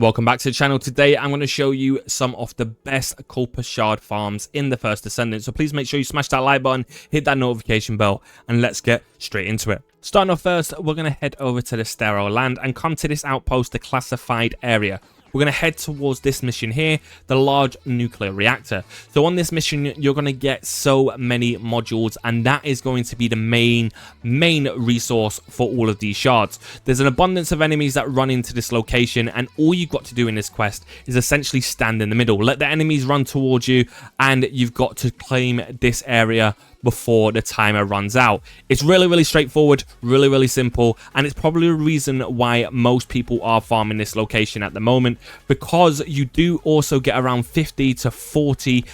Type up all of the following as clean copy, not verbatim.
Welcome back to the channel. Today I'm going to show you some of the best Kuiper Shard farms in the first Descendant. So please make sure you smash that like button, hit that notification bell, and let's get straight into it. Starting off first, we're going to head over to the Sterile Land and come to this outpost, the classified area. We're going to head towards this mission here, the large nuclear reactor. So on this mission, you're going to get so many modules, and that is going to be the main resource for all of these shards. There's an abundance of enemies that run into this location, and all you've got to do in this quest is essentially stand in the middle. Let the enemies run towards you, and you've got to claim this area before the timer runs out. It's really straightforward, really simple, and it's probably the reason why most people are farming this location at the moment, because you do also get around 50 to 40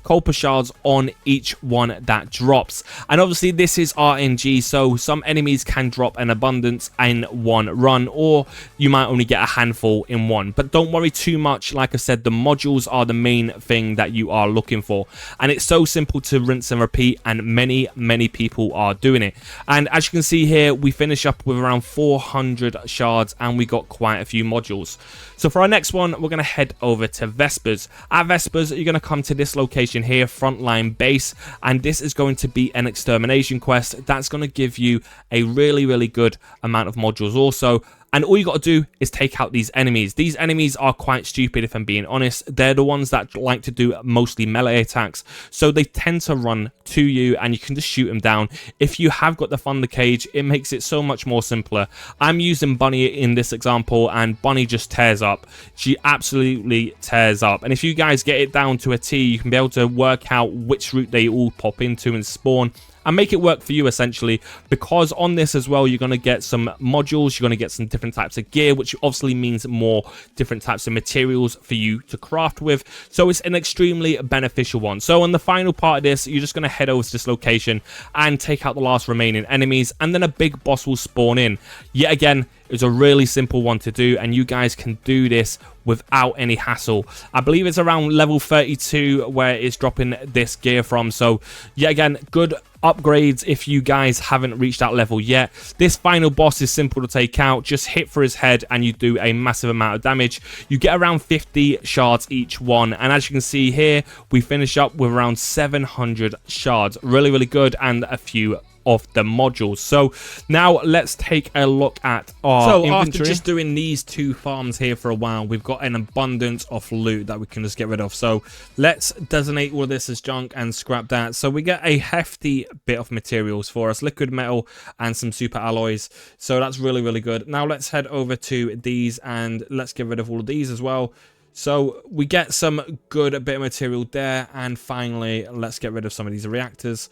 Kuiper Shards on each one that drops. And obviously this is RNG, so some enemies can drop an abundance in one run, or you might only get a handful in one. But don't worry too much. Like I said, the modules are the main thing that you are looking for, and it's so simple to rinse and repeat, and many people are doing it. And as you can see here, we finish up with around 400 shards, and we got quite a few modules. So for our next one, we're going to head over to Vespers. At Vespers, you're going to come to this location here, frontline base, and this is going to be an extermination quest that's going to give you a really good amount of modules also. And all you got to do is take out these enemies. These enemies are quite stupid, if I'm being honest. They're the ones that like to do mostly melee attacks, so they tend to run to you and you can just shoot them down. If you have got the Thunder Cage, it makes it so much more simpler. I'm using Bunny in this example, and Bunny just tears up. She absolutely tears up. And if you guys get it down to a T, you can be able to work out which route they all pop into and spawn, and make it work for you essentially, because on this as well you're going to get some modules, you're going to get some different types of gear, which obviously means more different types of materials for you to craft with. So it's an extremely beneficial one. So on the final part of this, you're just going to head over to this location and take out the last remaining enemies, and then a big boss will spawn in. Yet again, it's a really simple one to do, and you guys can do this without any hassle. I believe it's around level 32 where it's dropping this gear from. So yet again, good upgrades if you guys haven't reached that level yet. This final boss is simple to take out. Just hit for his head and you do a massive amount of damage. You get around 50 shards each one, and as you can see here, we finish up with around 700 shards. Really good, and a few of the modules. So now let's take a look at our inventory. After just doing these two farms here for a while, we've got an abundance of loot that we can just get rid of. So let's designate all this as junk and scrap that. So we get a hefty bit of materials for us, liquid metal and some super alloys. So that's really good. Now let's head over to these and let's get rid of all of these as well. So we get some good bit of material there, and finally let's get rid of some of these reactors.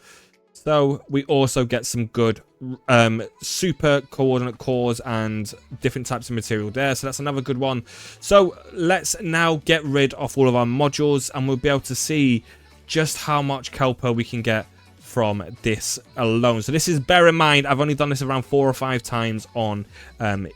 So we also get some good super coordinate cores and different types of material there. So that's another good one. So let's now get rid of all of our modules, and we'll be able to see just how much Kuiper we can get from this alone. So this is, bear in mind, I've only done this around 4 or 5 times on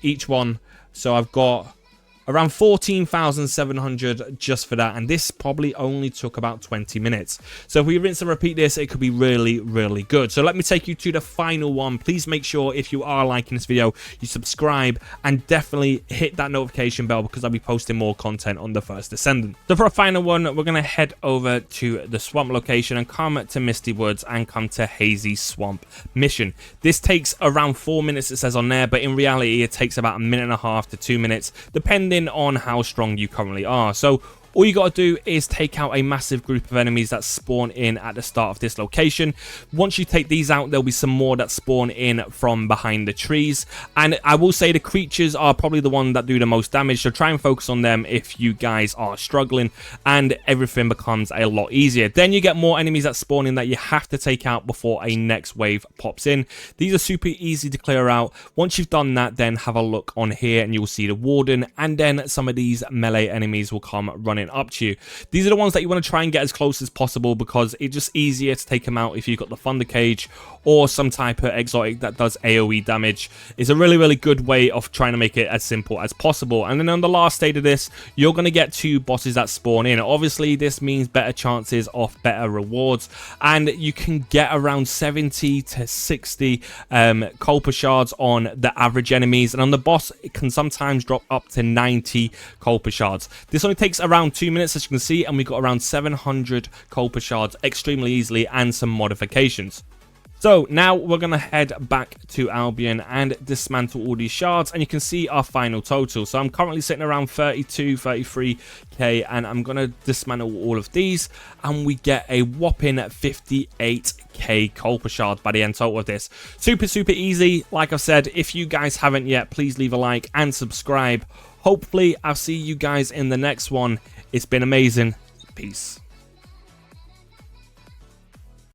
each one. So I've got around 14,700 just for that, and this probably only took about 20 minutes. So if we rinse and repeat this, it could be really good. So let me take you to the final one. Please make sure, if you are liking this video, you subscribe and definitely hit that notification bell, because I'll be posting more content on the first Descendant. So for a final one, we're going to head over to the swamp location and come to Misty Woods and come to Hazy Swamp mission. This takes around 4 minutes, it says on there, but in reality it takes about 1.5 to 2 minutes, depending on how strong you currently are. So all you got to do is take out a massive group of enemies that spawn in at the start of this location. Once you take these out, there'll be some more that spawn in from behind the trees. And I will say the creatures are probably the one that do the most damage, so try and focus on them if you guys are struggling, and everything becomes a lot easier. Then you get more enemies that spawn in that you have to take out before a next wave pops in. These are super easy to clear out. Once you've done that, then have a look on here and you'll see the warden, and then some of these melee enemies will come running spawning up to you. These are the ones that you want to try and get as close as possible because it's just easier to take them out if you've got the Thunder Cage or some type of exotic that does AoE damage. It's a really good way of trying to make it as simple as possible. And then on the last stage of this, you're going to get 2 bosses that spawn in. Obviously, this means better chances of better rewards, and you can get around 70 to 60 Kuiper Shards on the average enemies, and on the boss, it can sometimes drop up to 90 Kuiper Shards. This only takes around 2 minutes, as you can see, and we got around 700 Kuiper Shards extremely easily and some modifications. So now we're going to head back to Albion and dismantle all these shards, and you can see our final total. So I'm currently sitting around 32, 33k, and I'm going to dismantle all of these, and we get a whopping 58k Kuiper Shards by the end total of this. Super easy. Like I've said, if you guys haven't yet, please leave a like and subscribe. Hopefully I'll see you guys in the next one. It's been amazing. Peace.